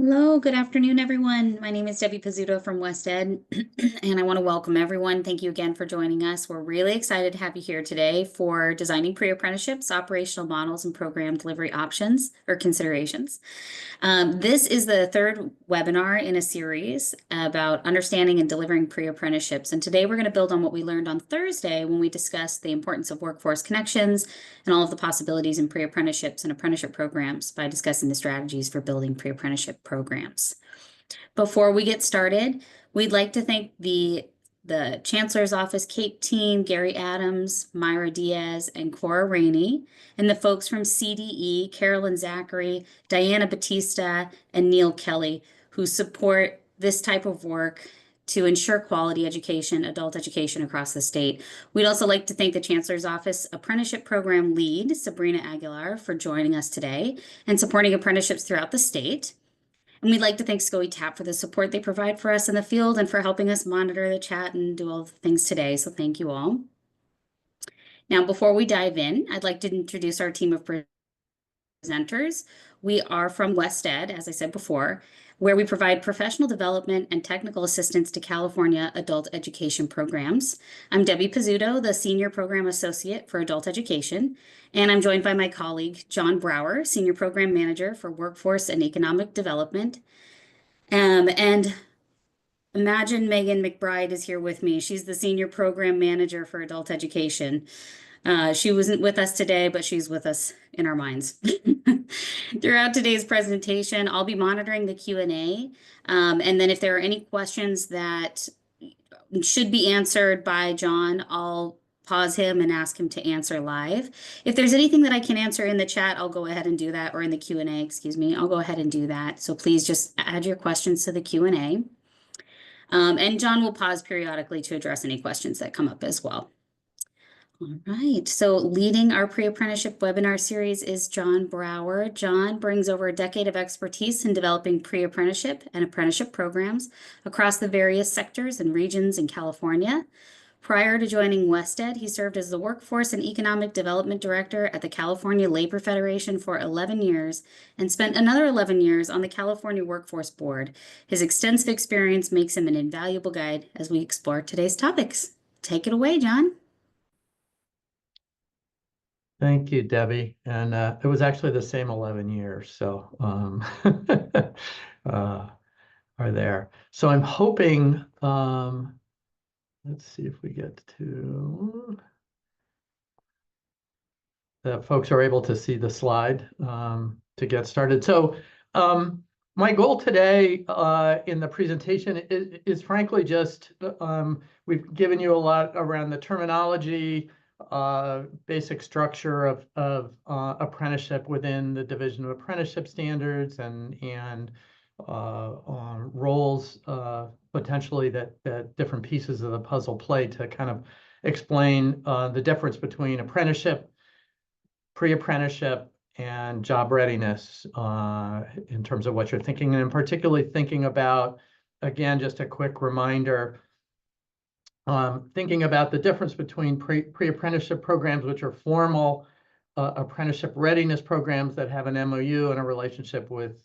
Hello, good afternoon, everyone. My name is Debbie Pizzuto from West Ed, and I want to welcome everyone. Thank you again for joining us. We're really excited to have you here today for designing pre-apprenticeships, operational models, and program delivery options or considerations. This is the third webinar in a series about understanding and delivering pre-apprenticeships. And today we're going to build on what we learned on Thursday when we discussed the importance of workforce connections and all of the possibilities in pre-apprenticeships and apprenticeship programs by discussing the strategies for building pre-apprenticeship programs. Before we get started, we'd like to thank the Chancellor's Office CAPE team, Gary Adams, Myra Diaz, and Cora Rainey, and the folks from CDE, Carolyn Zachary, Diana Batista, and Neil Kelly, who support this type of work to ensure quality education, adult education across the state. We'd also like to thank the Chancellor's Office Apprenticeship Program Lead, Sabrina Aguilar, for joining us today and supporting apprenticeships throughout the state. And we'd like to thank SCOE TAP for the support they provide for us in the field and for helping us monitor the chat and do all the things today. So thank you all. Now, before we dive in, I'd like to introduce our team of presenters. We are from West Ed, as I said before, where we provide professional development and technical assistance to California adult education programs. I'm Debbie Pizzuto, the Senior Program Associate for Adult Education, and I'm joined by my colleague, John Brower, Senior Program Manager for Workforce and Economic Development. And imagine Megan McBride is here with me. She's the Senior Program Manager for Adult Education. She wasn't with us today, but she's with us in our minds. Throughout today's presentation, I'll be monitoring the Q&A. And then if there are any questions that should be answered by John, I'll pause him and ask him to answer live. If there's anything that I can answer in the chat, I'll go ahead and do that, or in the Q&A, excuse me, I'll go ahead and do that. So please just add your questions to the Q&A. And John will pause periodically to address any questions that come up as well. All right, so leading our pre-apprenticeship webinar series is John Brower. John brings over a decade of expertise in developing pre-apprenticeship and apprenticeship programs across the various sectors and regions in California. Prior to joining West Ed, he served as the Workforce and Economic Development Director at the California Labor Federation for 11 years and spent another 11 years on the California Workforce Board. His extensive experience makes him an invaluable guide as we explore today's topics. Take it away, John. Thank you, Debbie. And it was actually the same 11 years, so are there. So I'm hoping, let's see if we get to, that folks are able to see the slide to get started. So my goal today in the presentation is frankly just, we've given you a lot around the terminology, basic structure of apprenticeship within the Division of Apprenticeship Standards and roles potentially that different pieces of the puzzle play to kind of explain the difference between apprenticeship, pre-apprenticeship, and job readiness in terms of what you're thinking, and particularly thinking about, again, just a quick reminder, thinking about the difference between pre-apprenticeship programs, which are formal apprenticeship readiness programs that have an MOU and a relationship with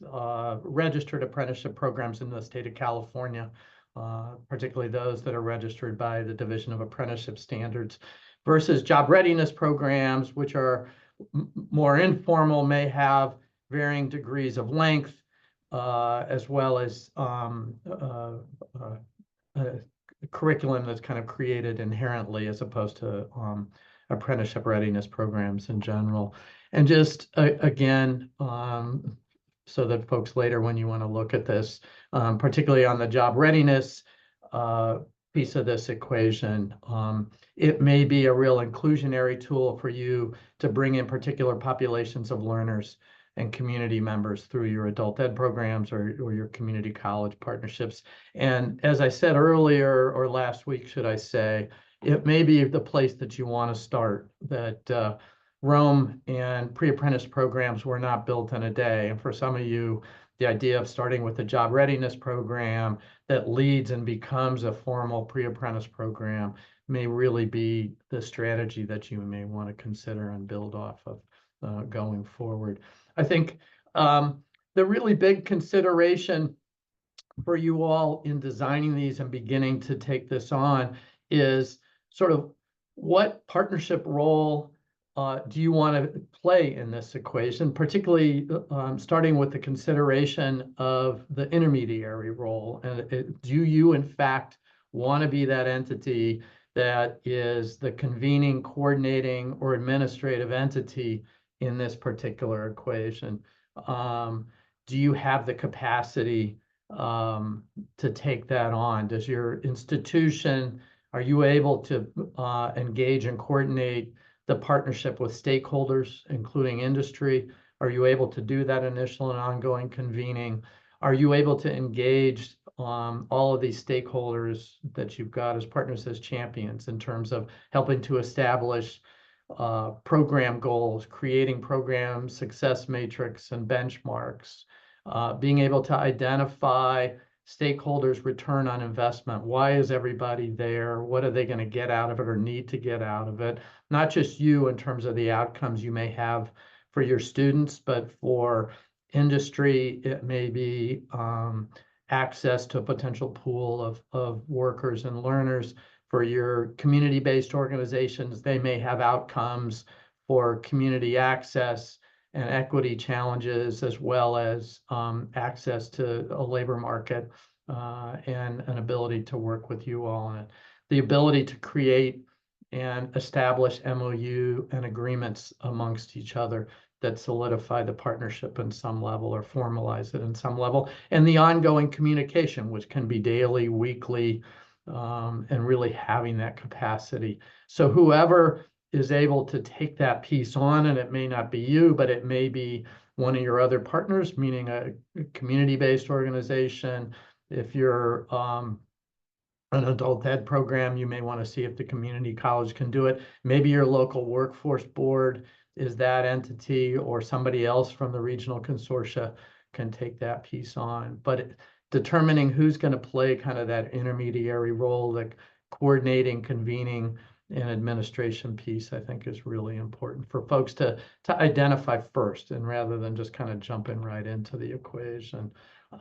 registered apprenticeship programs in the state of California, particularly those that are registered by the Division of Apprenticeship Standards, versus job readiness programs, which are more informal, may have varying degrees of length, as well as curriculum that's kind of created inherently as opposed to apprenticeship readiness programs in general. And just again, so that folks later, when you want to look at this, particularly on the job readiness piece of this equation, it may be a real inclusionary tool for you to bring in particular populations of learners and community members through your adult ed programs or your community college partnerships. And as I said earlier, or last week, should I say, it may be the place that you want to start, that Rome and pre-apprentice programs were not built in a day. And for some of you, the idea of starting with a job readiness program that leads and becomes a formal pre-apprentice program may really be the strategy that you may want to consider and build off of going forward. I think the really big consideration for you all in designing these and beginning to take this on is sort of what partnership role do you want to play in this equation, particularly starting with the consideration of the intermediary role? And do you, in fact, want to be that entity that is the convening, coordinating, or administrative entity in this particular equation? Do you have the capacity to take that on? Does your institution, are you able to engage and coordinate the partnership with stakeholders, including industry? Are you able to do that initial and ongoing convening? Are you able to engage all of these stakeholders that you've got as partners, as champions, in terms of helping to establish program goals, creating program success matrix and benchmarks, being able to identify stakeholders' return on investment? Why is everybody there? What are they going to get out of it or need to get out of it? Not just you in terms of the outcomes you may have for your students, but for industry, it may be access to a potential pool of workers and learners. For your community-based organizations, they may have outcomes for community access and equity challenges, as well as access to a labor market and an ability to work with you all on it. The ability to create and establish MOU and agreements amongst each other that solidify the partnership in some level or formalize it in some level, and the ongoing communication, which can be daily, weekly, and really having that capacity. So whoever is able to take that piece on, and it may not be you, but it may be one of your other partners, meaning a community-based organization. If you're an adult ed program, you may want to see if the community college can do it. Maybe your local workforce board is that entity, or somebody else from the regional consortia can take that piece on. But determining who's going to play kind of that intermediary role, like coordinating, convening, and administration piece, I think is really important for folks to identify first, and rather than just kind of jumping right into the equation.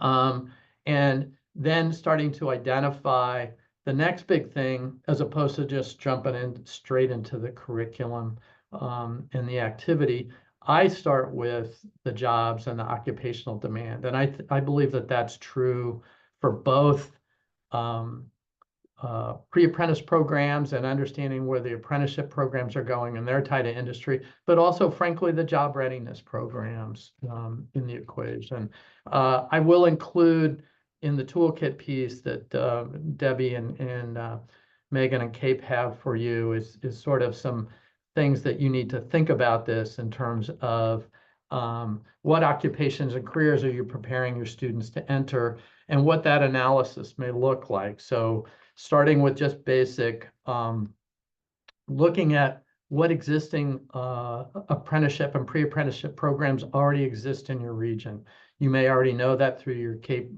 And then starting to identify the next big thing, as opposed to just jumping in straight into the curriculum and the activity. I start with the jobs and the occupational demand. And I believe that that's true for both pre-apprentice programs and understanding where the apprenticeship programs are going and they're tied to industry, but also, frankly, the job readiness programs in the equation. I will include in the toolkit piece that Debbie and Megan and Cape have for you is sort of some things that you need to think about this in terms of what occupations and careers are you preparing your students to enter, and what that analysis may look like. So starting with just basic, looking at what existing apprenticeship and pre-apprenticeship programs already exist in your region. You may already know that through your CAPE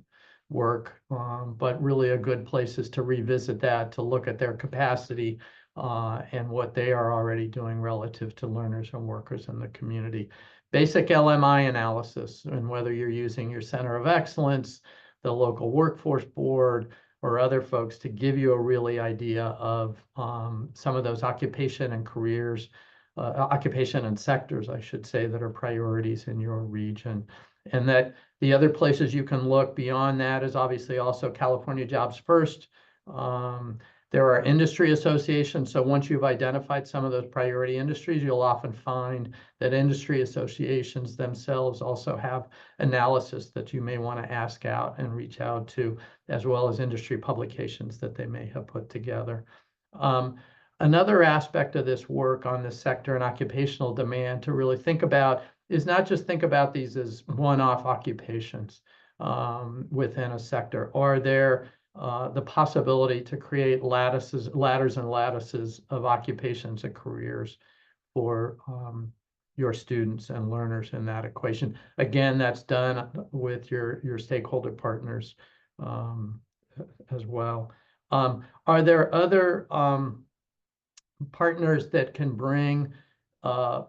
work, but really a good place is to revisit that, to look at their capacity and what they are already doing relative to learners and workers in the community. Basic LMI analysis, and whether you're using your Center of Excellence, the local workforce board, or other folks, to give you a really idea of some of those occupation and careers, occupation and sectors, I should say, that are priorities in your region. And that the other places you can look beyond that is obviously also California Jobs First. There are industry associations. So once you've identified some of those priority industries, you'll often find that industry associations themselves also have analysis that you may want to ask out and reach out to, as well as industry publications that they may have put together. Another aspect of this work on this sector and occupational demand to really think about is not just think about these as one-off occupations within a sector. Are there the possibility to create ladders and lattices of occupations and careers for your students and learners in that equation? Again, that's done with your stakeholder partners as well. Are there other partners that can bring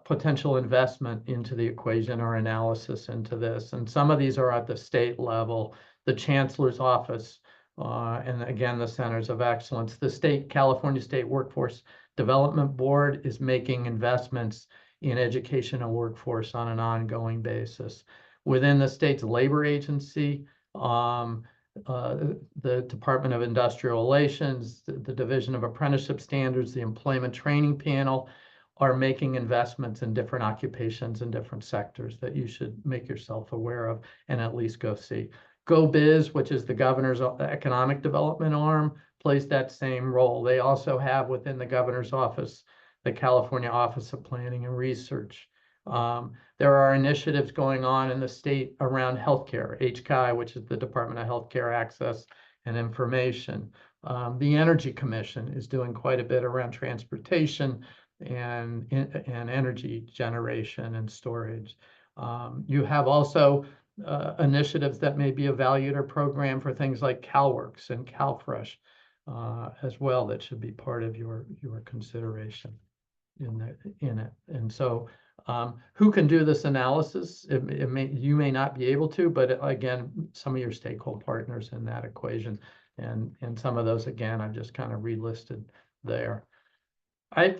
potential investment into the equation or analysis into this. And some of these are at the state level, the Chancellor's Office, and again, the Centers of Excellence. The California State Workforce Development Board is making investments in education and workforce on an ongoing basis. Within the state's labor agency, the Department of Industrial Relations, the Division of Apprenticeship Standards, the Employment Training Panel are making investments in different occupations and different sectors that you should make yourself aware of and at least go see. GoBiz, which is the governor's economic development arm, plays that same role. They also have within the governor's office, the California Office of Planning and Research. There are initiatives going on in the state around healthcare, HCI, which is the Department of Healthcare Access and Information. The Energy Commission is doing quite a bit around transportation and energy generation and storage. You have also initiatives that may be a valued or program for things like CalWorks and CalFresh as well that should be part of your consideration in it. And so who can do this analysis? You may not be able to, but again, some of your stakeholder partners in that equation, and some of those, again, I've just kind of relisted there.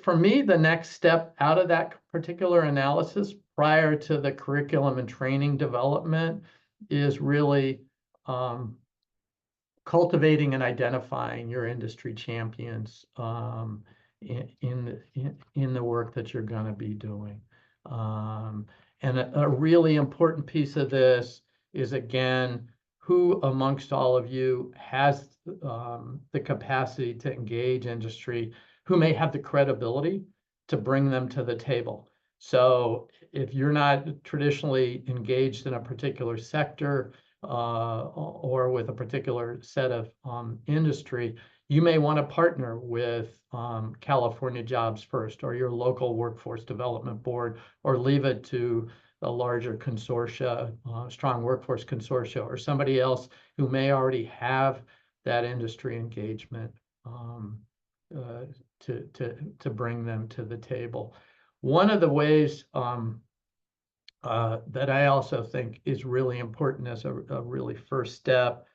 For me, the next step out of that particular analysis prior to the curriculum and training development is really cultivating and identifying your industry champions in the work that you're going to be doing. And a really important piece of this is, again, who amongst all of you has the capacity to engage industry, who may have the credibility to bring them to the table. So if you're not traditionally engaged in a particular sector or with a particular set of industry, you may want to partner with California Jobs First or your local workforce development board, or leave it to a larger consortia, strong workforce consortia, or somebody else who may already have that industry engagement to bring them to the table. One of the ways that I also think is really important as a really first step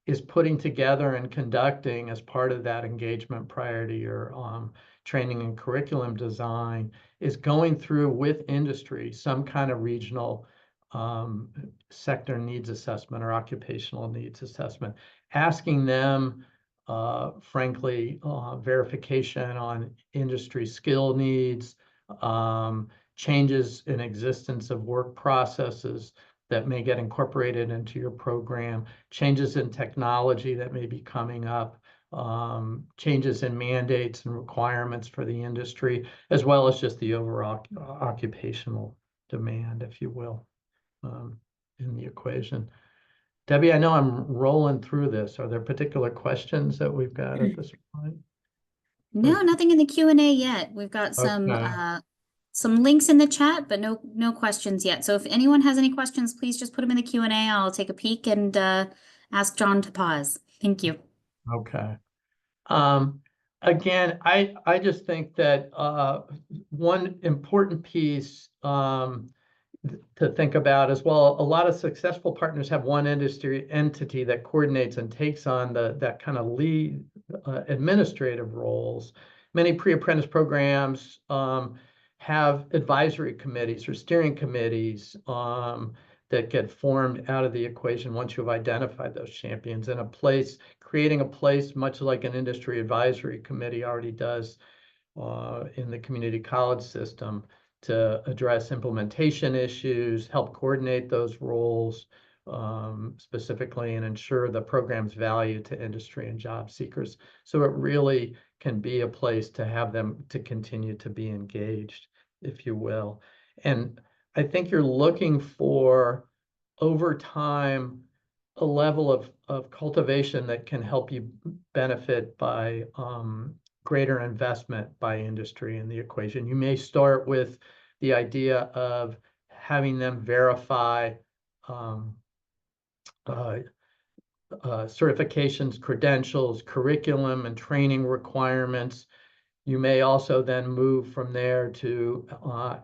is putting together and conducting, as part of that engagement prior to your training and curriculum design, is going through with industry some kind of regional sector needs assessment or occupational needs assessment, asking them, frankly, verification on industry skill needs, changes in existence of work processes that may get incorporated into your program, changes in technology that may be coming up, changes in mandates and requirements for the industry, as well as just the overall occupational demand, if you will, in the equation. Debbie, I know I'm rolling through this. Are there particular questions that we've got at this point? No, nothing in the Q&A yet. We've got some links in the chat, but no questions yet. So if anyone has any questions, please just put them in the Q&A. I'll take a peek and ask John to pause. Thank you. Okay. Again, I just think that one important piece to think about as well, a lot of successful partners have one industry entity that coordinates and takes on that kind of lead administrative roles. Many pre-apprentice programs have advisory committees or steering committees that get formed out of the equation once you've identified those champions, in a place, creating a place much like an industry advisory committee already does in the community college system, to address implementation issues, help coordinate those roles specifically, and ensure the program's value to industry and job seekers. So it really can be a place to have them to continue to be engaged, if you will. And I think you're looking for, over time, a level of cultivation that can help you benefit by greater investment by industry in the equation. You may start with the idea of having them verify certifications, credentials, curriculum, and training requirements. You may also then move from there to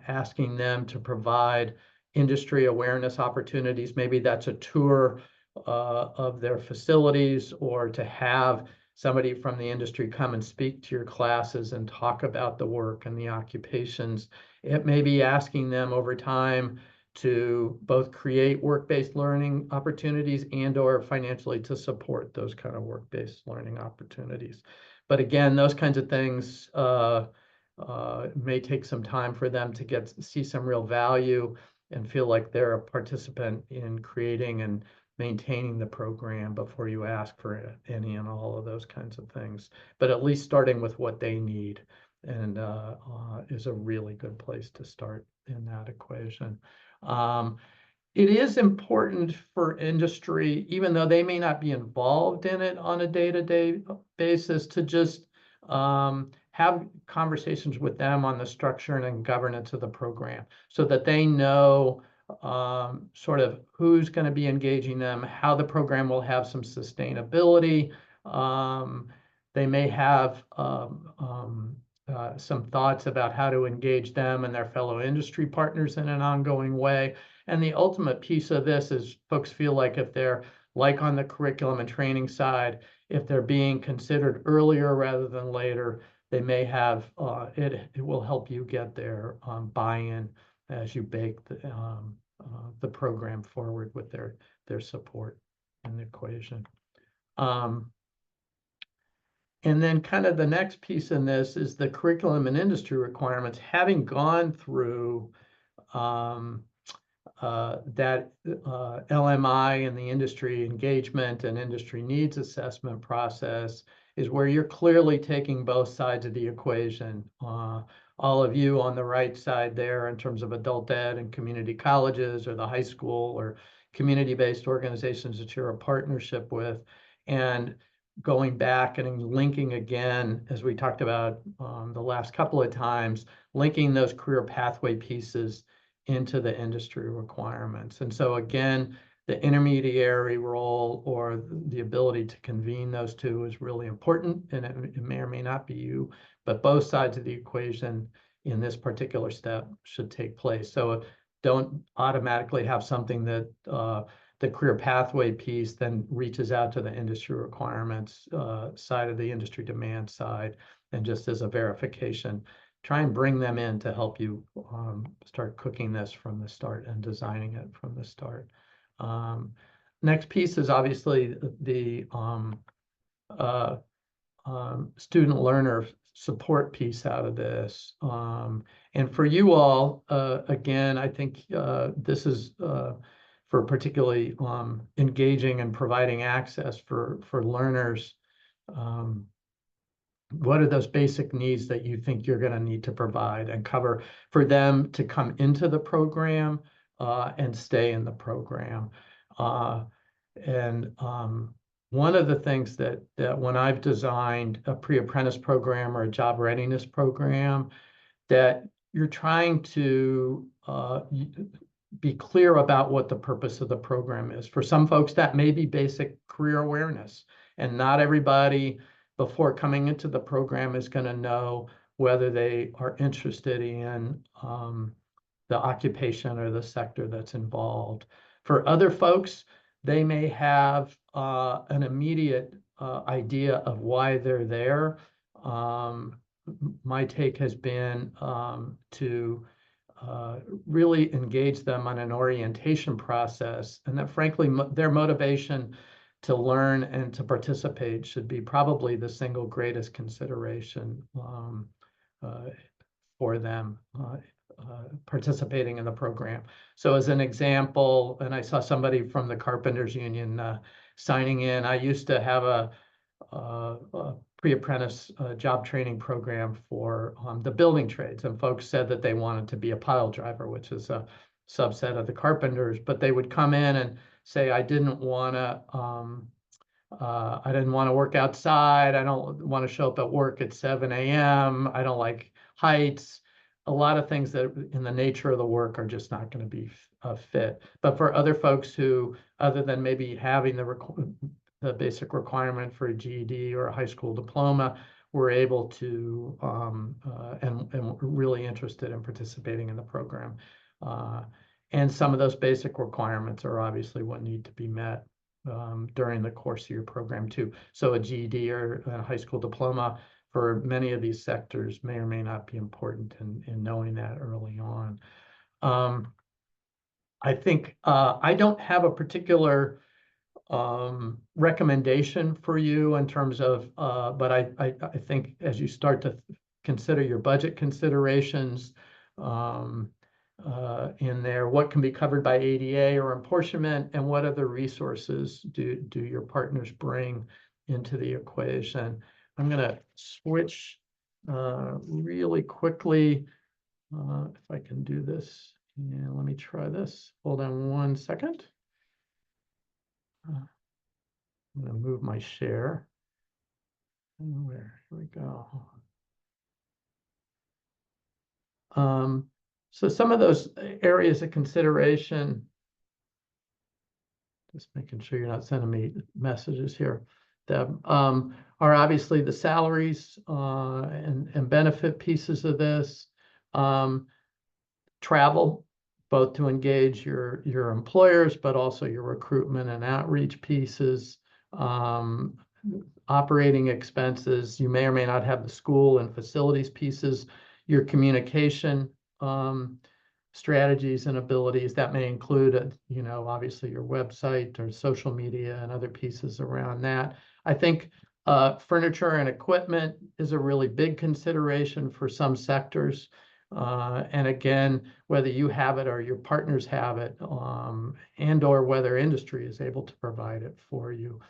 asking them to provide industry awareness opportunities. Maybe that's a tour of their facilities, or to have somebody from the industry come and speak to your classes and talk about the work and the occupations. It may be asking them over time to both create work-based learning opportunities and or financially to support those kind of work-based learning opportunities. But again, those kinds of things may take some time for them to see some real value and feel like they're a participant in creating and maintaining the program before you ask for any and all of those kinds of things. But at least starting with what they need and is a really good place to start in that equation. It is important for industry, even though they may not be involved in it on a day-to-day basis, to just have conversations with them on the structure and governance of the program so that they know sort of who's going to be engaging them, how the program will have some sustainability. They may have some thoughts about how to engage them and their fellow industry partners in an ongoing way. And the ultimate piece of this is folks feel like if they're like on the curriculum and training side, if they're being considered earlier rather than later, they may have, it will help you get their buy-in as you bake the program forward with their support in the equation. And then kind of the next piece in this is the curriculum and industry requirements. Having gone through that LMI and the industry engagement and industry needs assessment process is where you're clearly taking both sides of the equation. All of you on the right side there in terms of adult ed and community colleges or the high school or community-based organizations that you're a partnership with, and going back and linking again, as we talked about the last couple of times, linking those career pathway pieces into the industry requirements. And so again, the intermediary role or the ability to convene those two is really important, and it may or may not be you, but both sides of the equation in this particular step should take place. So don't automatically have something that the career pathway piece then reaches out to the industry requirements side of the industry demand side, and just as a verification, try and bring them in to help you start cooking this from the start and designing it from the start. Next piece is obviously the student learner support piece out of this. And for you all, again, I think this is for particularly engaging and providing access for learners. What are those basic needs that you think you're going to need to provide and cover for them to come into the program and stay in the program? One of the things that when I've designed a pre-apprentice program or a job readiness program, that you're trying to be clear about what the purpose of the program is. For some folks, that may be basic career awareness, and not everybody before coming into the program is going to know whether they are interested in the occupation or the sector that's involved. For other folks, they may have an immediate idea of why they're there. My take has been to really engage them on an orientation process, and that frankly, their motivation to learn and to participate should be probably the single greatest consideration for them participating in the program. So as an example, and I saw somebody from the Carpenters Union signing in, I used to have a pre-apprentice job training program for the building trades, and folks said that they wanted to be a pile driver, which is a subset of the carpenters, but they would come in and say, I didn't want to work outside. I don't want to show up at work at 7 a.m. I don't like heights. A lot of things that in the nature of the work are just not going to be a fit. But for other folks who, other than maybe having the basic requirement for a GED or a high school diploma, were able to and really interested in participating in the program. And some of those basic requirements are obviously what need to be met during the course of your program too. So a GED or a high school diploma for many of these sectors may or may not be important in knowing that early on. I think I don't have a particular recommendation for you in terms of, but I think as you start to consider your budget considerations in there, what can be covered by ADA or apportionment, and what other resources do your partners bring into the equation. I'm going to switch really quickly if I can do this. Yeah, let me try this. Hold on one second. I'm going to move my share. Here we go. So some of those areas of consideration, just making sure you're not sending me messages here, Deb, are obviously the salaries and benefit pieces of this. Travel, both to engage your employers, but also your recruitment and outreach pieces. Operating expenses, you may or may not have the school and facilities pieces, your communication strategies and abilities that may include, obviously your website or social media and other pieces around that. I think furniture and equipment is a really big consideration for some sectors. And again, whether you have it or your partners have it, and or whether industry is able to provide it for you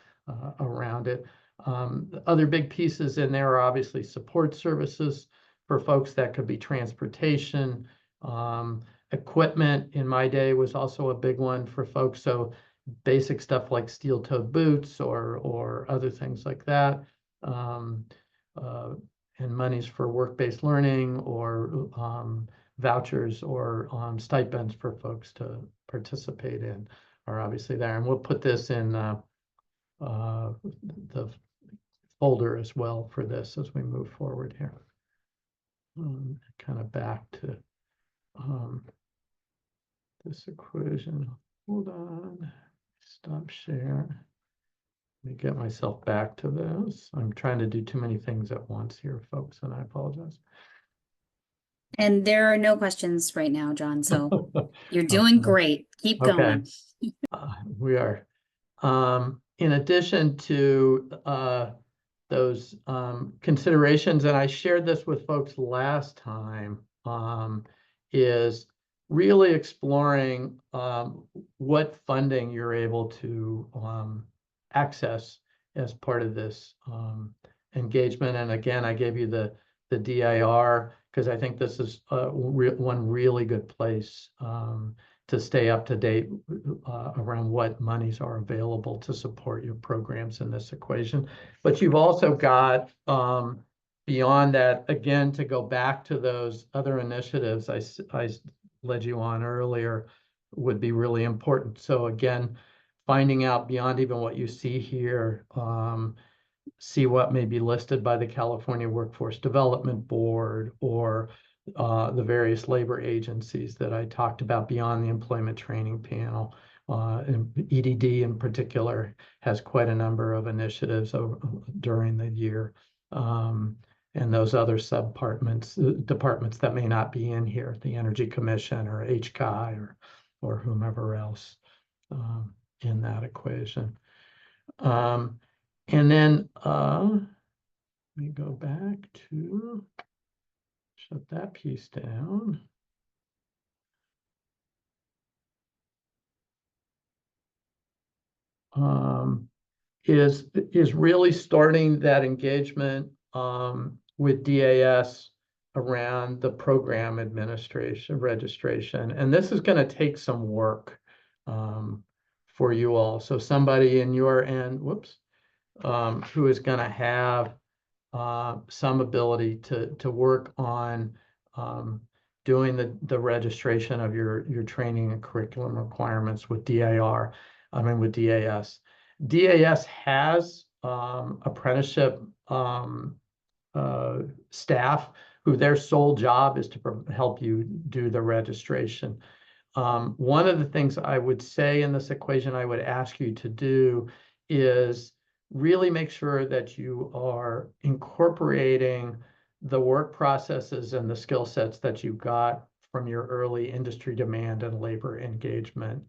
around it. Other big pieces in there are obviously support services for folks. That could be transportation. Equipment in my day was also a big one for folks. So basic stuff like steel-toed boots or other things like that. And monies for work-based learning or vouchers or stipends for folks to participate in are obviously there. And we'll put this in the folder as well for this as we move forward here. Kind of back to this equation. Hold on, stop share. Let me get myself back to this. I'm trying to do too many things at once here, folks, and I apologize. And there are no questions right now, John, so you're doing great. Keep going. We are. In addition to those considerations, and I shared this with folks last time, is really exploring what funding you're able to access as part of this engagement. And again, I gave you the DIR because I think this is one really good place to stay up to date around what monies are available to support your programs in this equation. But you've also got, beyond that, again, to go back to those other initiatives I led you on earlier would be really important. So again, finding out beyond even what you see here, see what may be listed by the California Workforce Development Board or the various labor agencies that I talked about beyond the Employment Training Panel. And EDD in particular has quite a number of initiatives during the year. And those other departments that may not be in here, the Energy Commission or HCI or whomever else in that equation. And then let me go back to shut that piece down. Is really starting that engagement with DAS around the program administration registration. And this is going to take some work for you all. So somebody in your end, who is going to have some ability to work on doing the registration of your training and curriculum requirements with with DAS. DAS has apprenticeship staff who their sole job is to help you do the registration. One of the things I would say in this equation I would ask you to do is really make sure that you are incorporating the work processes and the skill sets that you got from your early industry demand and labor engagement.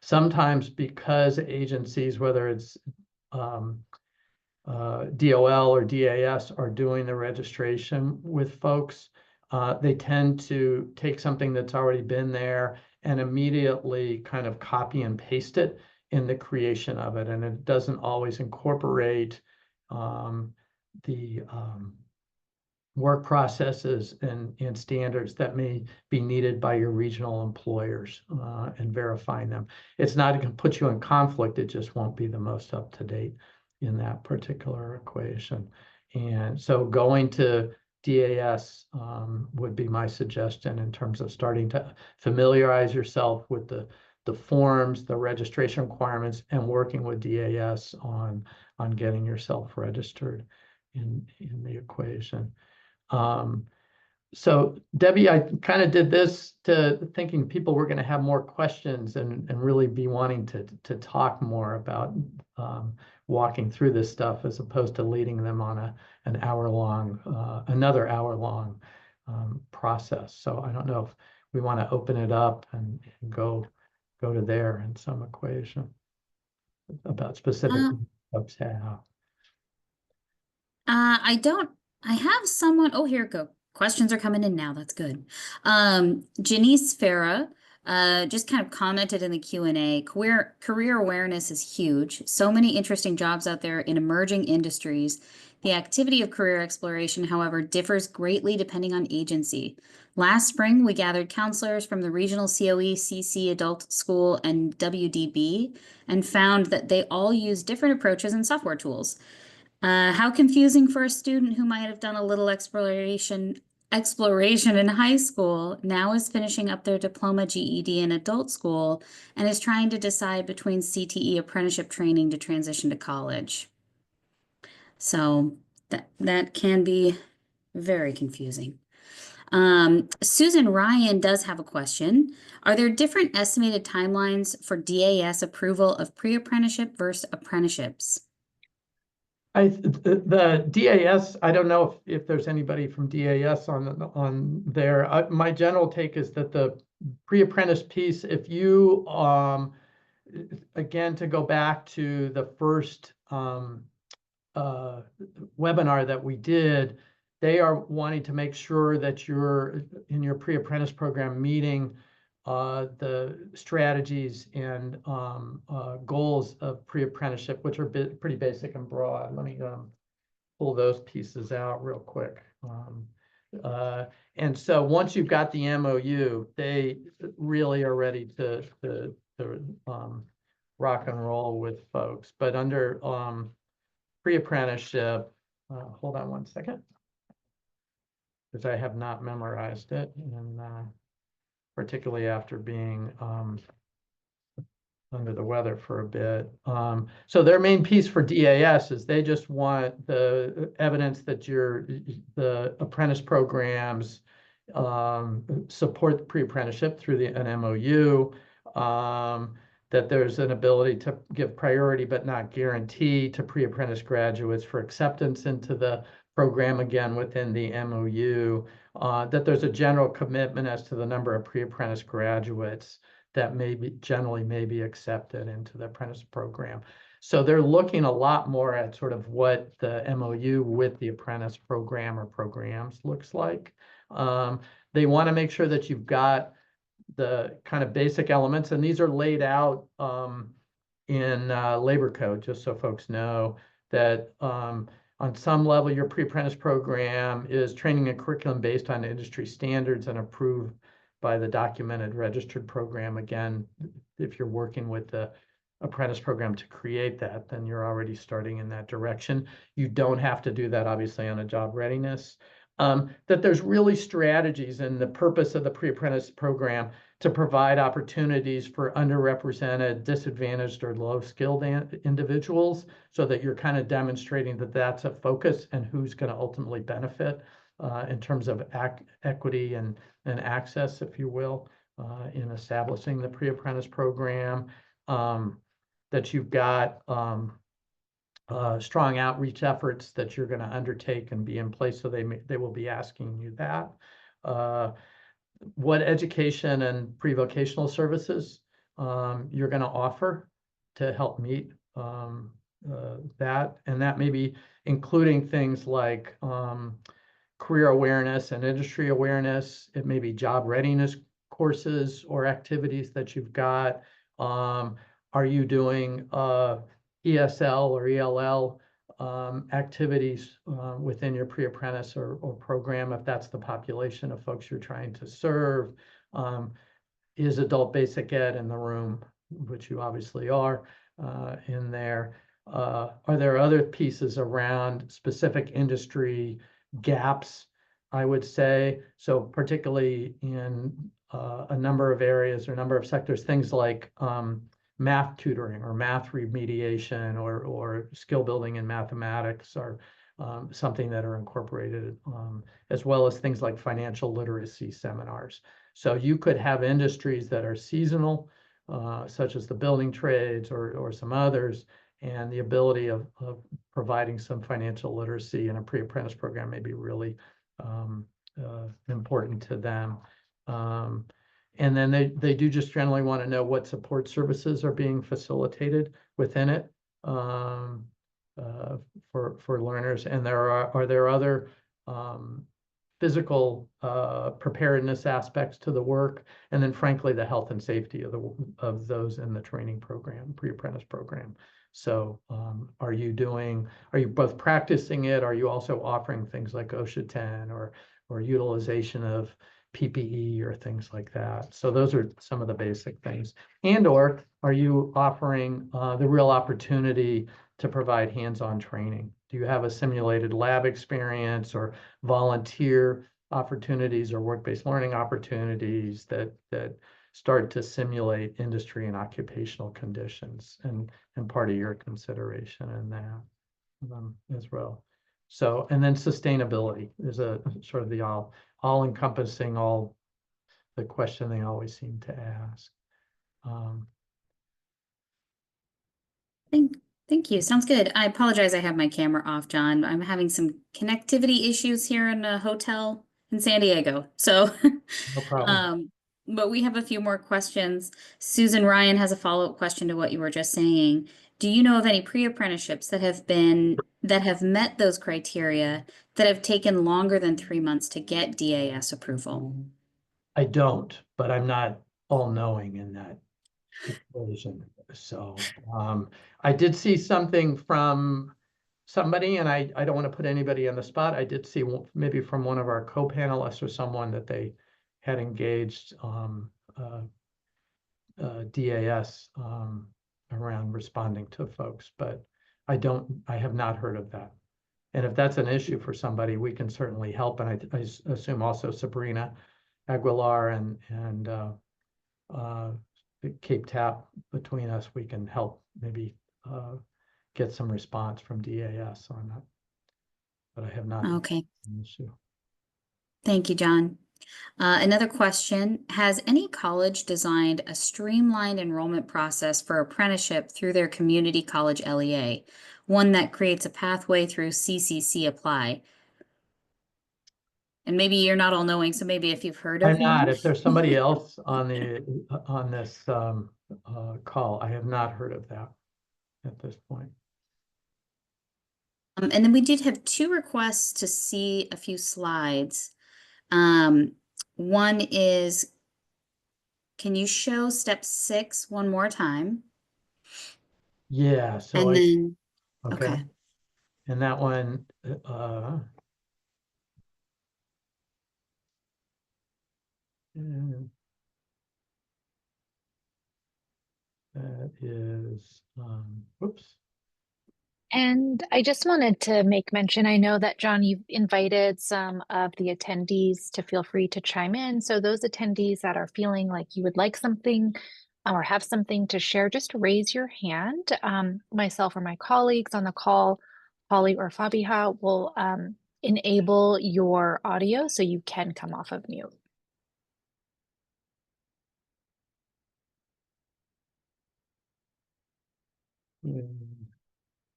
Sometimes because agencies, whether it's DOL or DAS, are doing the registration with folks, they tend to take something that's already been there and immediately kind of copy and paste it in the creation of it. And it doesn't always incorporate the work processes and standards that may be needed by your regional employers and verifying them. It's not going to put you in conflict, it just won't be the most up to date in that particular equation. And so going to DAS would be my suggestion in terms of starting to familiarize yourself with the forms, the registration requirements, and working with DAS on getting yourself registered in the equation. So Debbie, I kind of did this to thinking people were going to have more questions and really be wanting to talk more about walking through this stuff as opposed to leading them on an another hour long process. So I don't know if we want to open it up and go to there in some equation about specific folks have. I have someone, oh, here we go. Questions are coming in now. That's good. Janice Farah, just kind of commented in the Q&A, career awareness is huge. So many interesting jobs out there in emerging industries. The activity of career exploration, however, differs greatly depending on agency. Last spring, we gathered counselors from the regional COE, CC Adult School, and WDB, and found that they all use different approaches and software tools. How confusing for a student who might have done a little exploration in high school, now is finishing up their diploma GED in adult school and is trying to decide between CTE apprenticeship training to transition to college. So that can be very confusing. Susan Ryan does have a question. Are there different estimated timelines for DAS approval of pre-apprenticeship versus apprenticeships? The DAS, I don't know if there's anybody from DAS on there. My general take is that the pre-apprentice piece, if you, again, to go back to the first webinar that we did, they are wanting to make sure that you're in your pre-apprentice program meeting the strategies and goals of pre-apprenticeship, which are pretty basic and broad. Let me pull those pieces out real quick. And so once you've got the MOU, they really are ready to rock and roll with folks. But under pre-apprenticeship, hold on one second, because I have not memorized it, and particularly after being under the weather for a bit. So their main piece for DAS is they just want the evidence that the apprentice programs support the pre-apprenticeship through an MOU, that there's an ability to give priority but not guarantee to pre-apprentice graduates for acceptance into the program, again within the MOU, that there's a general commitment as to the number of pre-apprentice graduates that generally may be accepted into the apprentice program. So they're looking a lot more at sort of what the MOU with the apprentice program or programs looks like. They want to make sure that you've got the kind of basic elements, and these are laid out in labor code, just so folks know that on some level, your pre-apprentice program is training and curriculum based on industry standards and approved by the documented registered program. Again, if you're working with the apprentice program to create that, then you're already starting in that direction. You don't have to do that, obviously, on a job readiness. That there's really strategies, and the purpose of the pre-apprentice program to provide opportunities for underrepresented, disadvantaged, or low-skilled individuals, so that you're kind of demonstrating that that's a focus and who's going to ultimately benefit in terms of equity and access, if you will, in establishing the pre-apprentice program. That you've got strong outreach efforts that you're going to undertake and be in place, so they will be asking you that. What education and pre-vocational services you're going to offer to help meet that, and that may be including things like career awareness and industry awareness. It may be job readiness courses or activities that you've got. Are you doing ESL or ELL activities within your pre-apprentice or program, if that's the population of folks you're trying to serve? Is adult basic ed in the room, which you obviously are in there? Are there other pieces around specific industry gaps, I would say? So particularly in a number of areas or a number of sectors, things like math tutoring or math remediation or skill building in mathematics are something that are incorporated, as well as things like financial literacy seminars. So you could have industries that are seasonal, such as the building trades or some others, and the ability of providing some financial literacy in a pre-apprentice program may be really important to them. And then they do just generally want to know what support services are being facilitated within it for learners. And are there other physical preparedness aspects to the work, and then frankly the health and safety of those in the training program, pre-apprentice program. So are you both practicing it? Are you also offering things like OSHA 10 or utilization of PPE or things like that? So those are some of the basic things. And or are you offering the real opportunity to provide hands-on training? Do you have a simulated lab experience or volunteer opportunities or work-based learning opportunities that start to simulate industry and occupational conditions, and part of your consideration in that as well? So, and then sustainability is a sort of the all-encompassing, the question they always seem to ask. Thank you. Sounds good. I apologize. I have my camera off, John. I'm having some connectivity issues here in a hotel in San Diego. So, No problem. but we have a few more questions. Susan Ryan has a follow-up question to what you were just saying. Do you know of any pre-apprenticeships that have met those criteria that have taken longer than 3 months to get DAS approval? I don't, but I'm not all-knowing in that equation. So I did see something from somebody, and I don't want to put anybody on the spot. I did see maybe from one of our co-panelists or someone that they had engaged DAS around responding to folks, but I have not heard of that. And if that's an issue for somebody, we can certainly help. And I assume also Sabrina Aguilar and Cape Tap, between us, we can help maybe get some response from DAS on that. But I have not. Okay. An issue. Thank you, John. Another question, has any college designed a streamlined enrollment process for apprenticeship through their community college LEA, one that creates a pathway through CCC Apply? And maybe you're not all knowing, so maybe if you've heard of I'm not. one. If there's somebody else on this call, I have not heard of that at this point. And then we did have 2 requests to see a few slides. One is, can you show step 6 one more time? Yeah, so And then, okay. okay. And that one, that is, whoops. And I just wanted to make mention, I know that John, you've invited some of the attendees to feel free to chime in. So those attendees that are feeling like you would like something or have something to share, just raise your hand. Myself or my colleagues on the call, Holly or Fabiha, will enable your audio so you can come off of mute.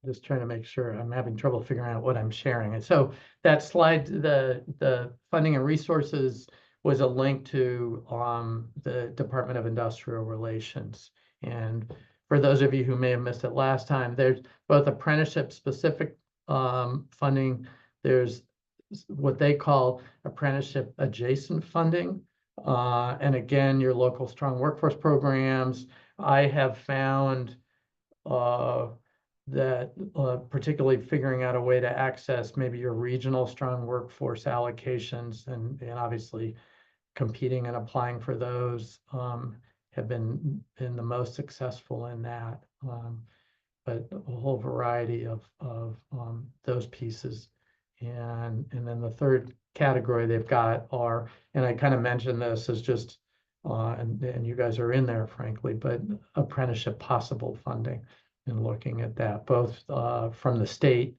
Just trying to make sure. I'm having trouble figuring out what I'm sharing. And so that slide, the funding and resources was a link to the Department of Industrial Relations. And for those of you who may have missed it last time, there's both apprenticeship specific funding. There's what they call apprenticeship adjacent funding. And again, your local strong workforce programs. I have found that particularly figuring out a way to access maybe your regional strong workforce allocations and obviously competing and applying for those have been the most successful in that. But a whole variety of those pieces. And then the third category they've got are, and I kind of mentioned this as just, and you guys are in there, frankly, but apprenticeship possible funding and looking at that, both from the state,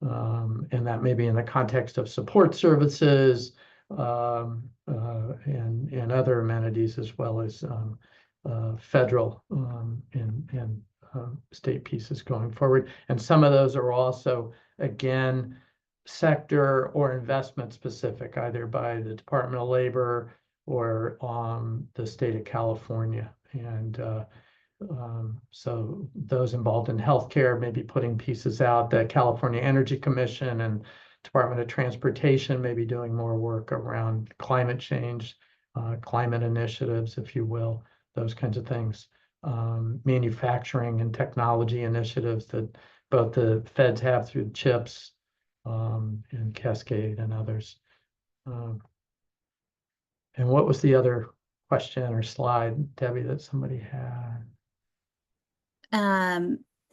and that may be in the context of support services and other amenities, as well as federal and state pieces going forward. And some of those are also, again, sector or investment specific, either by the Department of Labor or the state of California. And so those involved in healthcare may be putting pieces out. The California Energy Commission and Department of Transportation may be doing more work around climate change, climate initiatives, if you will, those kinds of things. Manufacturing and technology initiatives that both the feds have through CHIPS and Cascade and others. And what was the other question or slide, Debbie, that somebody had?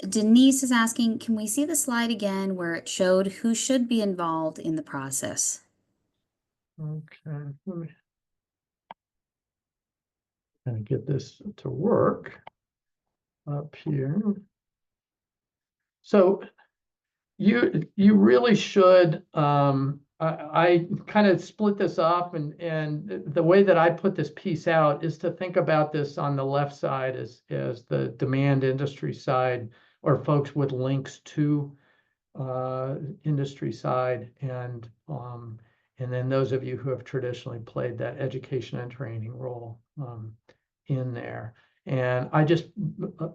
Denise is asking, can we see the slide again where it showed who should be involved in the process? Okay, let me kind of get this to work up here. So you really should, I kind of split this up, and the way that I put this piece out is to think about this on the left side as the demand industry side, or folks with links to industry side, and then those of you who have traditionally played that education and training role in there. And I just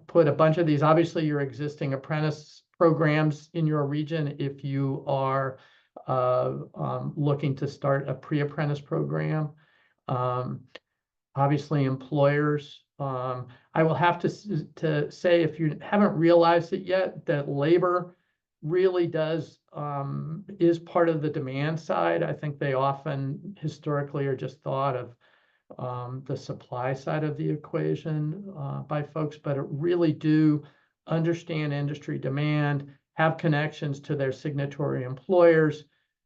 put a bunch of these, obviously your existing apprentice programs in your region, if you are looking to start a pre-apprentice program. Obviously employers. I will have to say, if you haven't realized it yet, that labor really is part of the demand side. I think they often historically are just thought of the supply side of the equation by folks, but it really do understand industry demand, have connections to their signatory employers,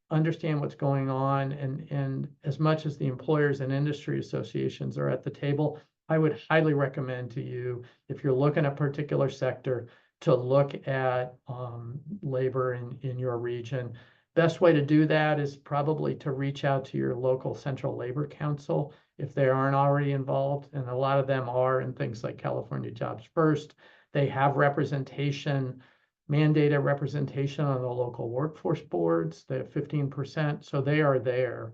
understand what's going on, and as much as the employers and industry associations are at the table, I would highly recommend to you, if you're looking at a particular sector, to look at labor in your region. Best way to do that is probably to reach out to your local Central Labor Council if they aren't already involved, and a lot of them are in things like California Jobs First. They have representation, mandated representation on the local workforce boards. They have 15%, so they are there.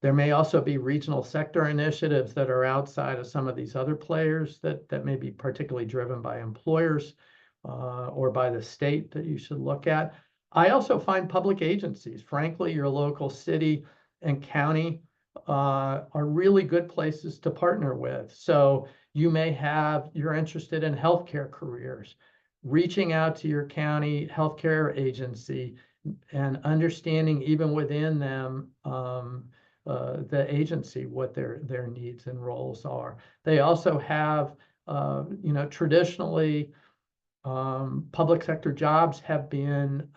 There may also be regional sector initiatives that are outside of some of these other players that may be particularly driven by employers or by the state that you should look at. I also find public agencies, frankly, your local city and county are really good places to partner with. So you may you're interested in healthcare careers, reaching out to your county healthcare agency and understanding even within them the agency, what their needs and roles are. They also have, traditionally, Public sector jobs have been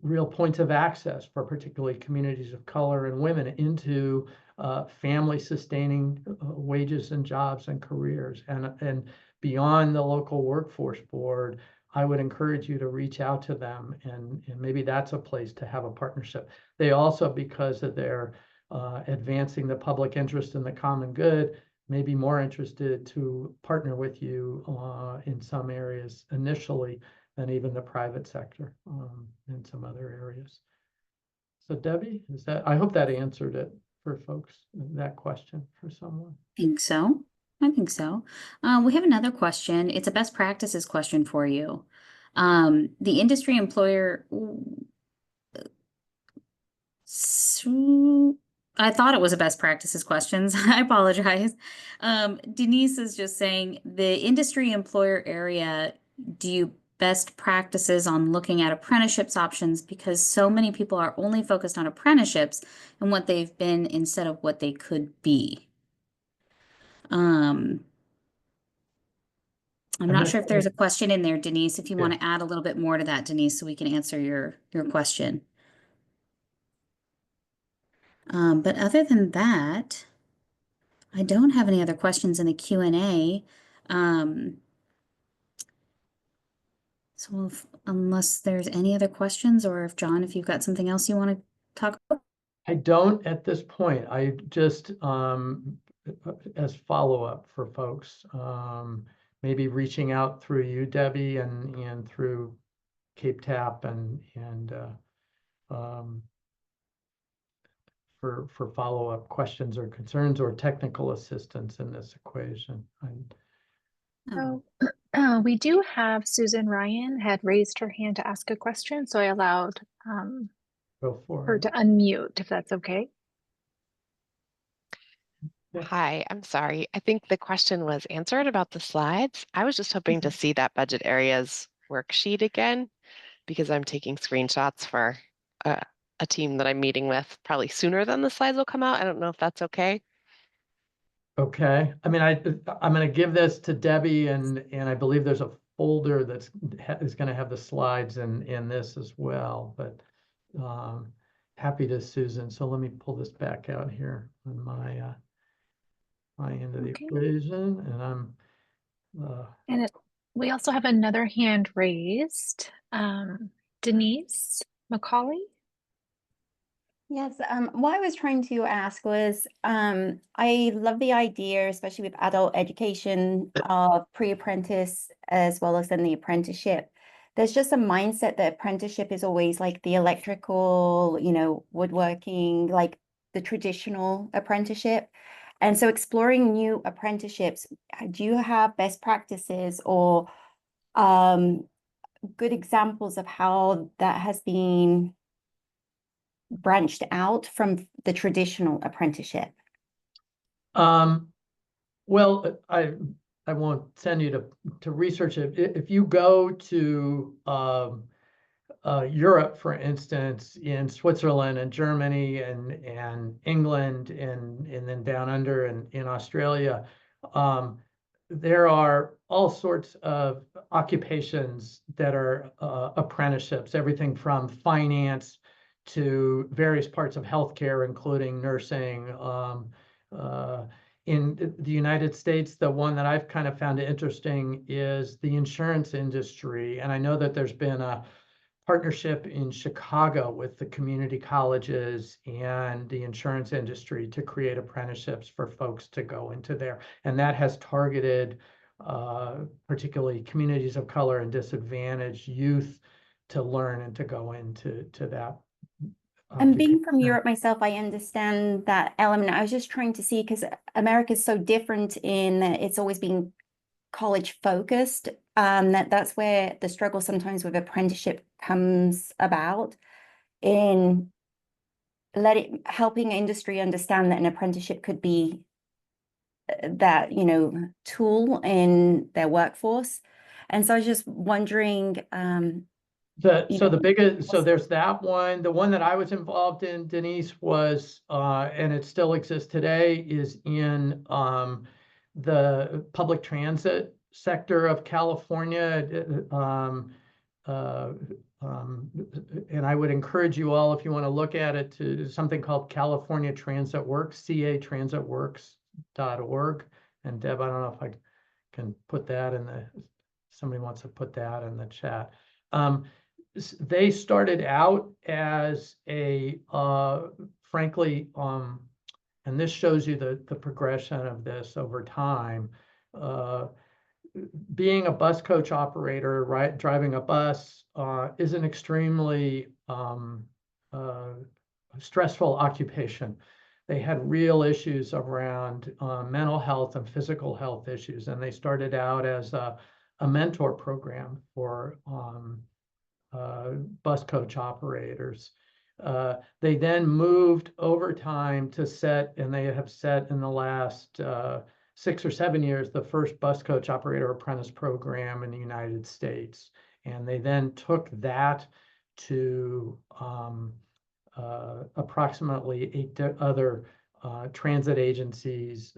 real points of access for particularly communities of color and women into family sustaining wages and jobs and careers. And beyond the local workforce board, I would encourage you to reach out to them, and maybe that's a place to have a partnership. They also, because of their advancing the public interest in the common good, may be more interested to partner with you in some areas initially than even the private sector in some other areas. So Debbie, I hope that answered it for folks, that question for someone. I think so. I think so. We have another question. It's a best practices question for you. The industry employer. I thought it was a best practices questions. I apologize. Denise is just saying the industry employer area, do you best practices on looking at apprenticeships options because so many people are only focused on apprenticeships and what they've been instead of what they could be. I'm not sure if there's a question in there, Denise, if you want to add a little bit more to that, Denise, so we can answer your question. But other than that, I don't have any other questions in the Q&A. So unless there's any other questions, or if John, if you've got something else you want to talk about. I don't at this point. I just, as follow-up for folks, maybe reaching out through you, Debbie, and through Cape Tap and for follow-up questions or concerns or technical assistance in this equation. We do have Susan Ryan had raised her hand to ask a question, so I allowed Go for her it. to unmute, if that's okay. Yeah. Hi, I'm sorry. I think the question was answered about the slides. I was just hoping to see that budget areas worksheet again because I'm taking screenshots for a team that I'm meeting with probably sooner than the slides will come out. I don't know if that's okay. Okay. I mean, I'm going to give this to Debbie, and I believe there's a folder is going to have the slides in this as well. But happy to, Susan. So let me pull this back out here on my end of the equation, and I'm. We also have another hand raised, Denise McCauley. Yes, what I was trying to ask was, I love the idea, especially with adult education, of pre-apprentice as well as in the apprenticeship. There's just a mindset that apprenticeship is always like the electrical, woodworking, like the traditional apprenticeship. And so exploring new apprenticeships, do you have best practices or good examples of how that has been branched out from the traditional apprenticeship? Well, I won't send you to research it. If you go to Europe, for instance, in Switzerland and Germany and England and then down under in Australia, there are all sorts of occupations that are apprenticeships, everything from finance to various parts of healthcare, including nursing. In the United States, the one that I've kind of found interesting is the insurance industry. And I know that there's been a partnership in Chicago with the community colleges and the insurance industry to create apprenticeships for folks to go into there. And that has targeted particularly communities of color and disadvantaged youth to learn and to go into that. And being from Europe myself, I understand that element. I was just trying to see, because America is so different in that it's always been college focused, that's where the struggle sometimes with apprenticeship comes about, in helping industry understand that an apprenticeship could be that, tool in their workforce. And so I was just wondering, so there's that one. The one that I was involved in, Denise, was and it still exists today, is in the public transit sector of California. And I would encourage you all, if you want to look at it, to something called California Transit Works, catransitworks.org. And Deb, I don't know if I can put that in somebody wants to put that in the chat. They started out as a, frankly, and this shows you the progression of this over time. Being a bus coach operator, right, driving a bus is an extremely stressful occupation. They had real issues around mental health and physical health issues, and they started out as a mentor program for bus coach operators. They then moved over time to set, and they have set in the last 6 or 7 years, the first bus coach operator apprentice program in the United States. And they then took that to approximately 8 other transit agencies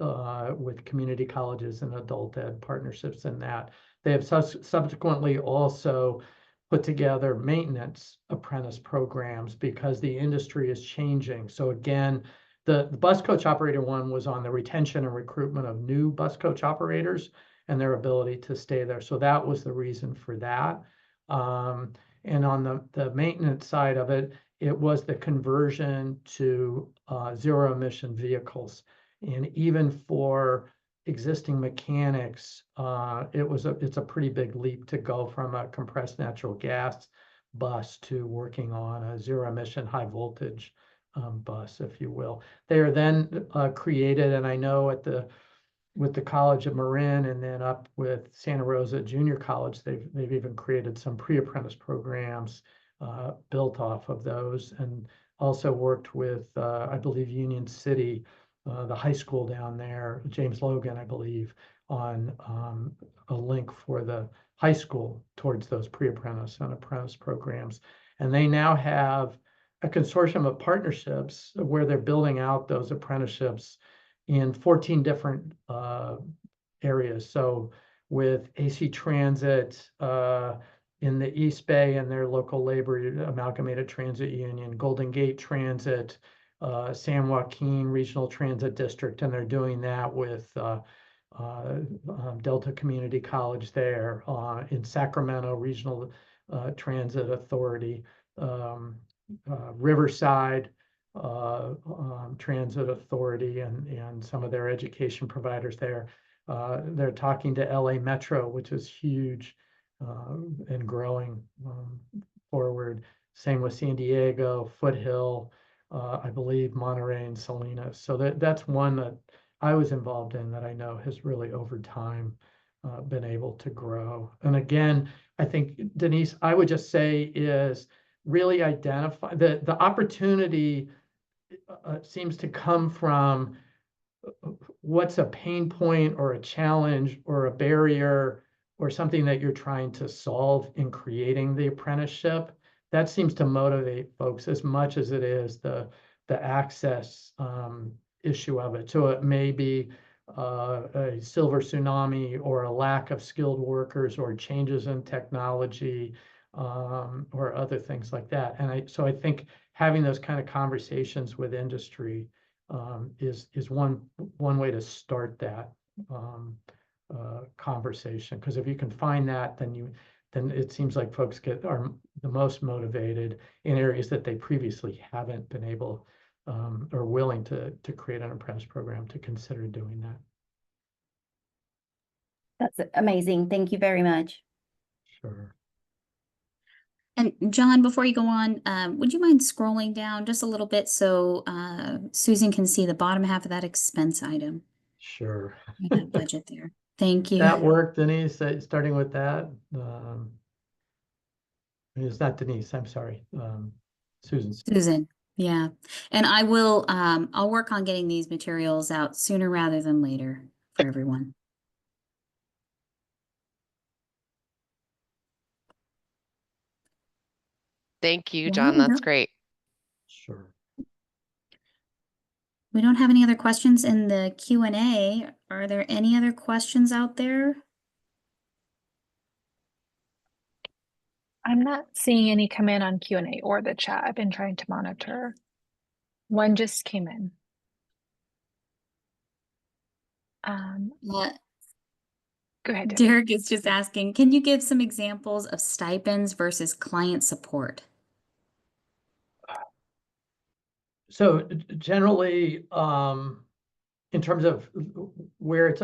with community colleges and adult ed partnerships in that. They have subsequently also put together maintenance apprentice programs because the industry is changing. So again, the bus coach operator one was on the retention and recruitment of new bus coach operators and their ability to stay there. So that was the reason for that. And on the maintenance side of it, it was the conversion to zero emission vehicles. And even for existing mechanics, it's a pretty big leap to go from a compressed natural gas bus to working on a zero emission high voltage bus, if you will. They are then created, and I know with the College of Marin and then up with Santa Rosa Junior College, they've even created some pre-apprentice programs built off of those, and also worked with I believe Union City, the high school down there, James Logan, I believe, on a link for the high school towards those pre-apprentice and apprentice programs. And they now have a consortium of partnerships where they're building out those apprenticeships in 14 different areas. So with AC Transit in the East Bay and their local labor amalgamated transit union, Golden Gate Transit, San Joaquin Regional Transit District, and they're doing that with Delta Community College there, in Sacramento Regional Transit Authority, Riverside Transit Authority, and some of their education providers there. They're talking to LA Metro, which is huge and growing forward. Same with San Diego, Foothill, I believe Monterey and Salinas. So that's one that I was involved in that I know has really over time been able to grow. And again, I think, Denise, I would just say is really identify the opportunity seems to come from what's a pain point or a challenge or a barrier or something that you're trying to solve in creating the apprenticeship. That seems to motivate folks as much as it is the access issue of it. So it may be a silver tsunami or a lack of skilled workers or changes in technology or other things like that. And so I think having those kind of conversations with industry is one way to start that conversation. Because if you can find that, then it seems like folks are the most motivated in areas that they previously haven't been able or willing to create an apprentice program to consider doing that. That's amazing. Thank you very much. Sure. And John, before you go on, would you mind scrolling down just a little bit so Susan can see the bottom half of that expense item? Sure. That budget there. Thank you. That worked, Denise, starting with that. It's not Denise, I'm sorry. Susan. Susan, yeah. And I will, I'll work on getting these materials out sooner rather than later for everyone. Thank you, Yeah, John. That's great. Sure. We don't have any other questions in the Q&A. Are there any other questions out there? I'm not seeing any come in on Q&A or the chat. I've been trying to monitor. One just came in. Uh, Go ahead, Debbie. Derek is just asking, can you give some examples of stipends versus client support? So generally, in terms of where it's,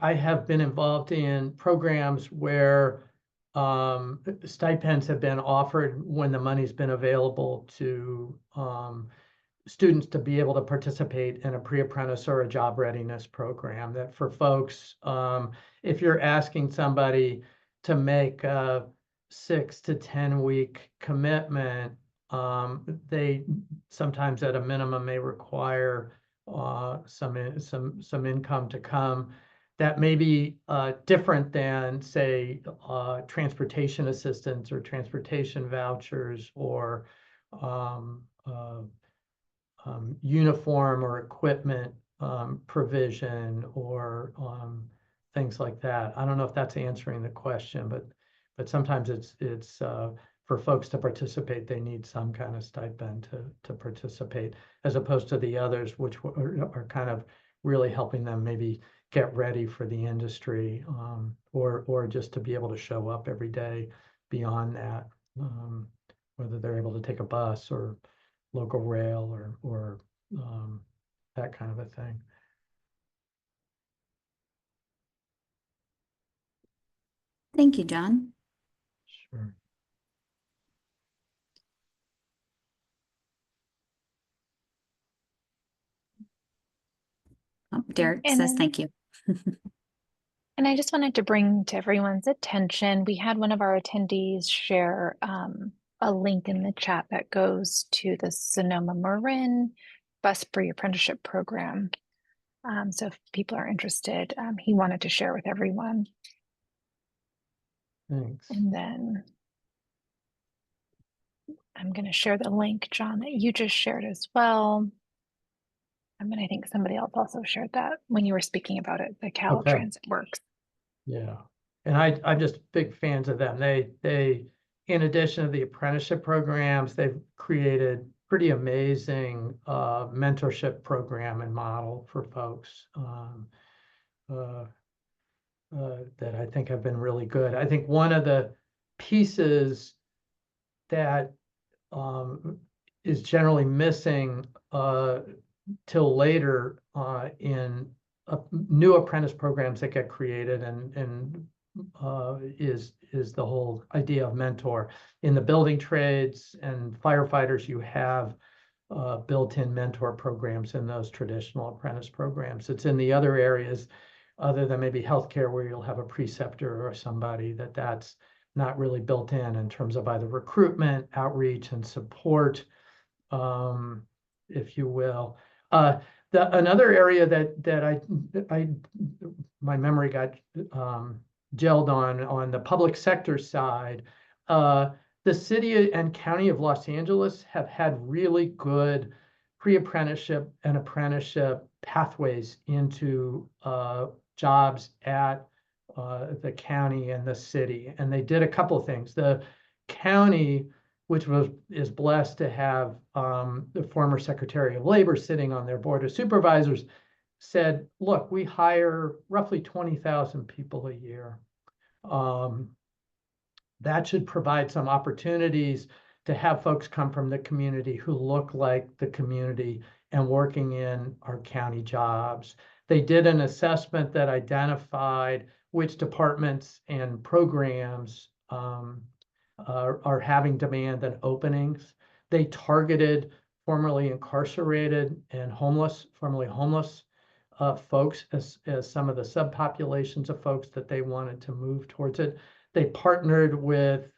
I have been involved in programs where stipends have been offered when the money's been available to students to be able to participate in a pre-apprentice or a job readiness program. That for folks, if you're asking somebody to make a 6 to 10 week commitment, they sometimes at a minimum may require some income to come. That may be different than, say, transportation assistance or transportation vouchers or uniform or equipment provision or things like that. I don't know if that's answering the question, but sometimes it's for folks to participate, they need some kind of stipend to participate, as opposed to the others, which are kind of really helping them maybe get ready for the industry, or just to be able to show up every day beyond that, whether they're able to take a bus or local rail or that kind of a thing. Thank you, John. Sure. Oh, Derek And says then- thank you. And I just wanted to bring to everyone's attention, we had one of our attendees share a link in the chat that goes to the Sonoma Marin Bus Pre-Apprenticeship Program. So if people are interested, he wanted to share with everyone. Thanks. And then I'm going to share the link, John, that you just shared as well. And I think somebody else also shared that when you were speaking about it, the Cal Okay. Transit Works. Yeah. And I'm just big fans of them. They, in addition to the apprenticeship programs, they've created pretty amazing mentorship program and model for folks that I think have been really good. I think one of the pieces that is generally missing till later in new apprentice programs that get created, and is the whole idea of mentor. In the building trades and firefighters, you have built-in mentor programs in those traditional apprentice programs. It's in the other areas, other than maybe healthcare, where you'll have a preceptor or somebody that's not really built in terms of either recruitment, outreach, and support, if you will. Another area that I my memory got gelled on the public sector side, the city and county of Los Angeles have had really good pre-apprenticeship and apprenticeship pathways into jobs at the county and the city. And they did a couple of things. The county, which is blessed to have the former Secretary of Labor sitting on their board of supervisors, said, look, we hire roughly 20,000 people a year. That should provide some opportunities to have folks come from the community who look like the community and working in our county jobs. They did an assessment that identified which departments and programs are having demand and openings. They targeted formerly incarcerated and formerly homeless folks as some of the subpopulations of folks that they wanted to move towards it. They partnered with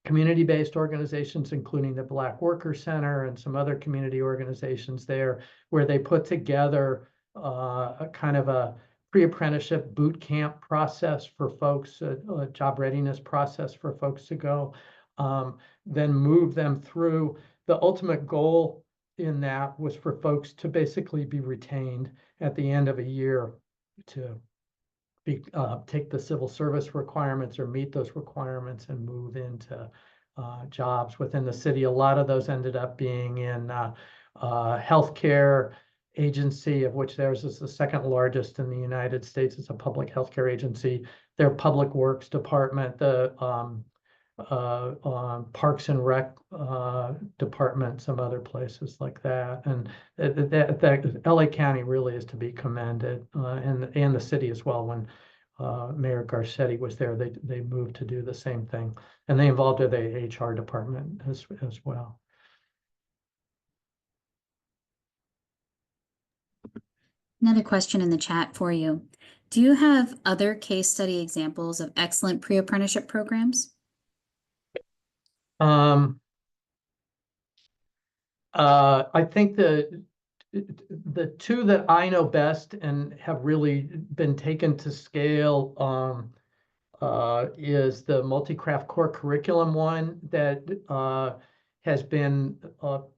community-based organizations, including the Black Worker Center and some other community organizations there, where they put together a kind of a pre-apprenticeship boot camp process for folks, a job readiness process for folks to go, then move them through. The ultimate goal in that was for folks to basically be retained at the end of a year to take the civil service requirements or meet those requirements and move into jobs within the city. A lot of those ended up being in healthcare agency, of which theirs is the second largest in the United States. It's a public healthcare agency. Their public works department, the Parks and Rec department, some other places like that. And that LA County really is to be commended, and the city as well. When Mayor Garcetti was there, they moved to do the same thing, and they involved the HR department as well. Another question in the chat for you. Do you have other case study examples of excellent pre-apprenticeship programs? I think the two that I know best and have really been taken to scale is the multi-craft core curriculum one that has been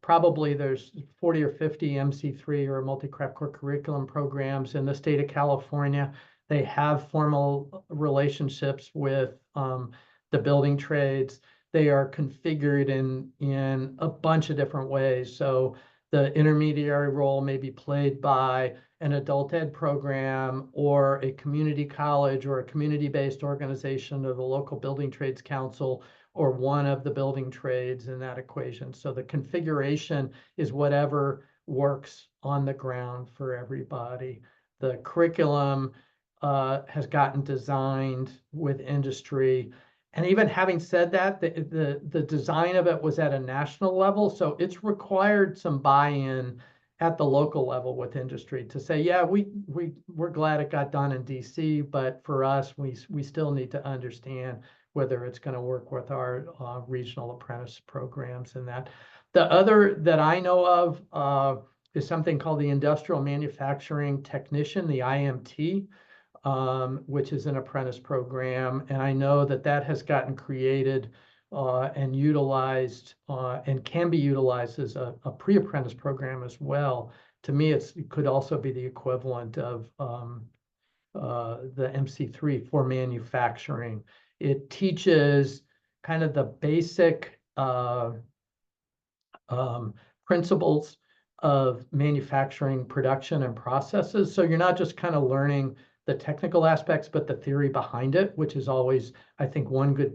probably there's 40 or 50 MC3 or multi-craft core curriculum programs in the state of California. They have formal relationships with the building trades. They are configured in a bunch of different ways. So the intermediary role may be played by an adult ed program or a community college or a community-based organization or the local building trades council or one of the building trades in that equation. So the configuration is whatever works on the ground for everybody. The curriculum has gotten designed with industry. And even having said that, the design of it was at a national level. So it's required some buy-in at the local level with industry to say, yeah, we're glad it got done in DC, but for us, we still need to understand whether it's going to work with our regional apprentice programs and that. The other that I know of is something called the Industrial Manufacturing Technician, the IMT, which is an apprentice program. And I know that has gotten created and utilized and can be utilized as a pre-apprentice program as well. To me, it could also be the equivalent of the MC3 for manufacturing. It teaches kind of the basic principles of manufacturing, production, and processes. So you're not just kind of learning the technical aspects, but the theory behind it, which is always, I think, one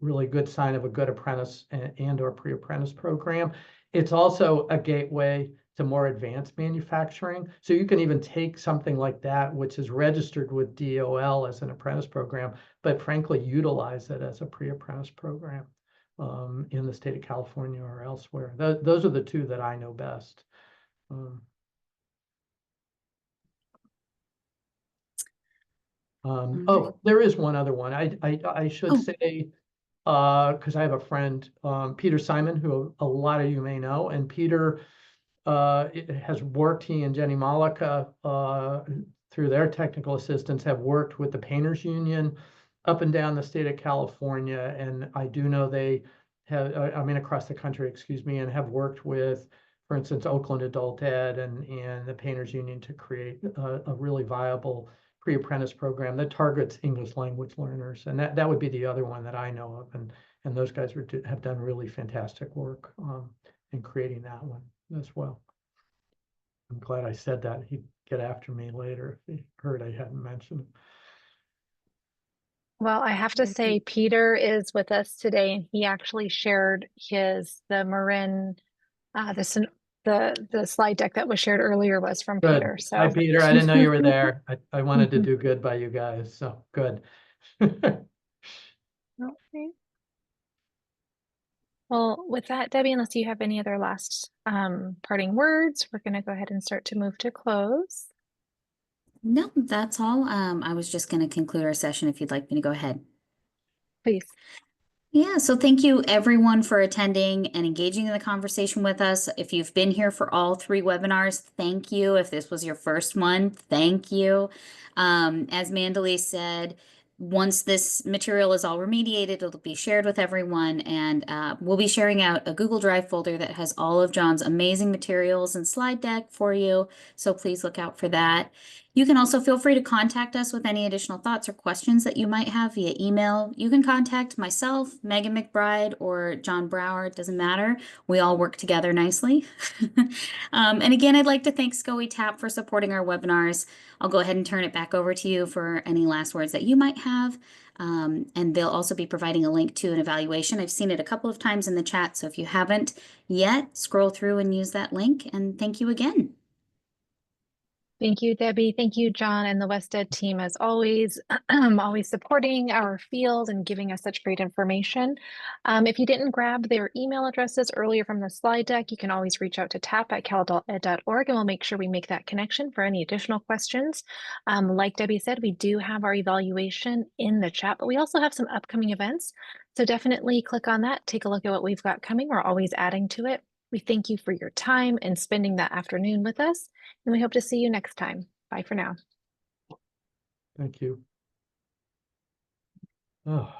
really good sign of a good apprentice and or pre-apprentice program. It's also a gateway to more advanced manufacturing. So you can even take something like that, which is registered with DOL as an apprentice program, but frankly, utilize it as a pre-apprentice program in the state of California or elsewhere. Those are the two that I know best. Oh, there is one other one. I should say, because I have a friend, Peter Simon, who a lot of you may know, and Peter has worked, he and Jenny Malika, through their technical assistants, have worked with the Painters Union up and down the state of California. And I do know they have, across the country, excuse me, and have worked with, for instance, Oakland Adult Ed and the Painters Union to create a really viable pre-apprentice program that targets English language learners. And that would be the other one that I know of. And those guys have done really fantastic work in creating that one as well. I'm glad I said that. He'd get after me later if he heard I hadn't mentioned it. Well, I have to say, Peter is with us today, and he actually shared the Marin, the slide deck that was shared earlier was from Good. Peter. So hi, Peter. I didn't know you were there. I wanted to do good by you guys, so good. Okay. Well, with that, Debbie, unless you have any other last parting words, we're going to go ahead and start to move to close. No, that's all. I was just going to conclude our session if you'd like me to go ahead. Please. Yeah, so thank you everyone for attending and engaging in the conversation with us. If you've been here for all 3 webinars, thank you. If this was your first one, thank you. As Mandalee said, once this material is all remediated, it'll be shared with everyone, and we'll be sharing out a Google Drive folder that has all of John's amazing materials and slide deck for you. So please look out for that. You can also feel free to contact us with any additional thoughts or questions that you might have via email. You can contact myself, Megan McBride, or John Brower. It doesn't matter. We all work together nicely. And again, I'd like to thank SCOE TAP for supporting our webinars. I'll go ahead and turn it back over to you for any last words that you might have. And they'll also be providing a link to an evaluation. I've seen it a couple of times in the chat, so if you haven't yet, scroll through and use that link. And thank you again. Thank you, Debbie. Thank you, John, and the WestEd team, as always, always supporting our field and giving us such great information. If you didn't grab their email addresses earlier from the slide deck, you can always reach out to tap@cal.ed.org, and we'll make sure we make that connection for any additional questions. Like Debbie said, we do have our evaluation in the chat, but we also have some upcoming events. So definitely click on that, take a look at what we've got coming. We're always adding to it. We thank you for your time and spending that afternoon with us, and we hope to see you next time. Bye for now. Thank you. Oh.